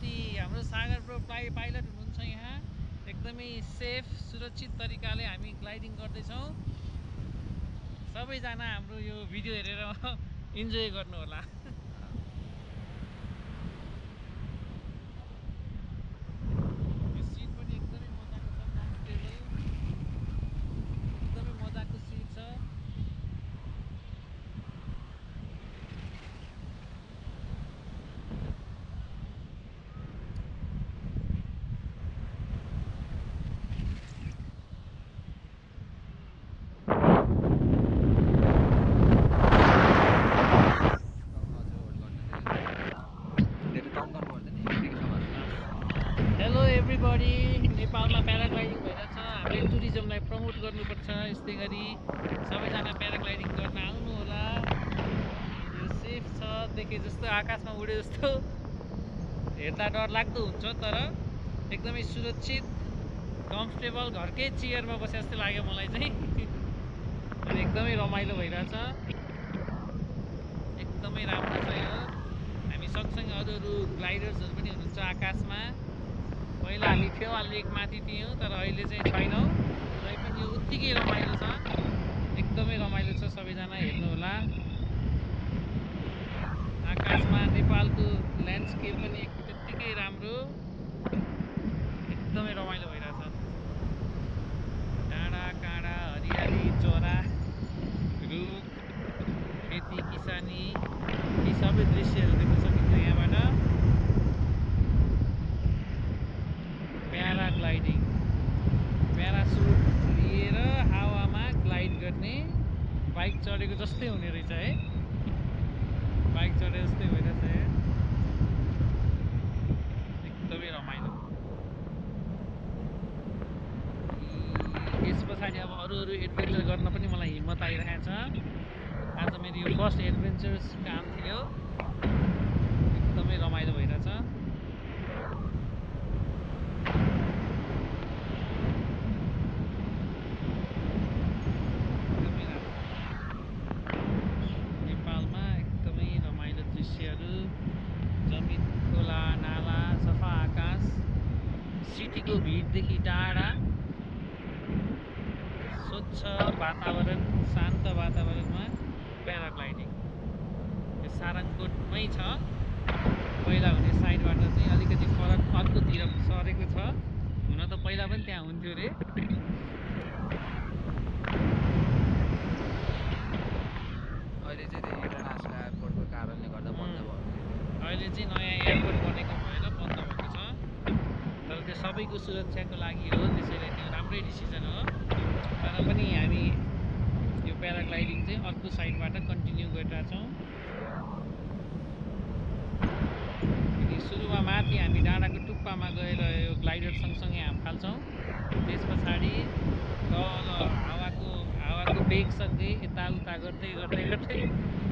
माथि हाम्रो सागर bro pilot हुनुहुन्छ यहाँ। एकदमै सेफ सुरक्षित तरिकाले हामी ग्लाइडिङ गर्दैछौँ। सबैजना हाम्रो यो भिडियो हेरेर इन्जोय गर्नु होला। यो सिट पनि एकदमै मजाको छ, कम्फर्टेबल, एकदमै मजाको सिट छ। हेलो एभ्रिबडी, नेपालमा प्याराग्लाइडिङ भइरहेछ। हामीले टुरिज्मलाई प्रमोट गर्नुपर्छ। यस्तै गरी सबैजना प्याराग्लाइडिङ गर्न आउनु होला। यो सेफ छ, देखे जस्तो आकाशमा उडे जस्तो हेर्दा डर लाग्दो हुन्छ, तर एकदमै सुरक्षित, कम्फर्टेबल, घरकै चेयरमा बसे जस्तो लाग्यो मलाई चाहिँ। अनि एकदमै रमाइलो भइरहेछ, एकदमै राम्रो छ यो। हामी सँगसँगै अरू ग्लाइडर्सहरू पनि हुनुहुन्छ आकाशमा। पहिला हामी फेवा लेक माथि थियौँ, तर अहिले चाहिँ छैनौँ। तै पनि यो उत्तिकै रमाइलो छ, एकदमै रमाइलो छ। सबैजना हेर्नु होला। आकाशमा नेपालको ल्यान्डस्केप पनि त्यत्तिकै राम्रो, एकदमै रमाइलो भइरहेछ। डाँडा काँडा, हरियाली, चरा, रुख, खेती किसानी, यी सबै दृश्यहरू देख्न सकिन्छ यहाँबाट। प्याराग्लाइडिङ, प्यारासुट लिएर हावामा ग्लाइड गर्ने, बाइक चढेको जस्तै हुने रहेछ है। बाइक चढे जस्तै भइरहेछ है, एकदमै रमाइलो। यस पछाडि अब अरू एडभेन्चर गर्न पनि मलाई हिम्मत आइरहेको छ। आज मेरो यो फर्स्ट एडभेन्चर्स काम थियो, एकदमै रमाइलो भइरहेछ। नेपालमा एकदमै रमाइलो दृश्यहरू, जमिन, खोला नाला, सफा आकाश, सिटीको भिडदेखि टाढा, स्वच्छ वातावरण, शान्त वातावरणमा प्याराग्लाइडिङ। यो सारङकोटमै छ। पहिला हुने साइडबाट चाहिँ अलिकति फरक अर्कोतिर सरेको छ। हुन त पहिला पनि त्यहाँ हुन्थ्यो अरे। अहिले चाहिँ त्यो इन्टरनेसनल एयरपोर्टको कारणले गर्दा बन्द भयो। अहिले चाहिँ नयाँ एयरपोर्ट बनेको भएर बन्द भएको छ, तर त्यो सबैको सुरक्षाको लागि हो, त्यसैले त्यो राम्रै डिसिजन हो। तर पनि हामी यो प्याराग्लाइडिङ चाहिँ अर्को साइडबाट कन्टिन्यू गरिरहेछौँ। सुरुमा माथि हामी डाँडाको टुप्पामा गएर यो ग्लाइडर सँगसँगै हाम फाल्छौँ। त्यस पछाडि तल हावाको बेगसँगै यताउता गर्दै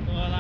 तल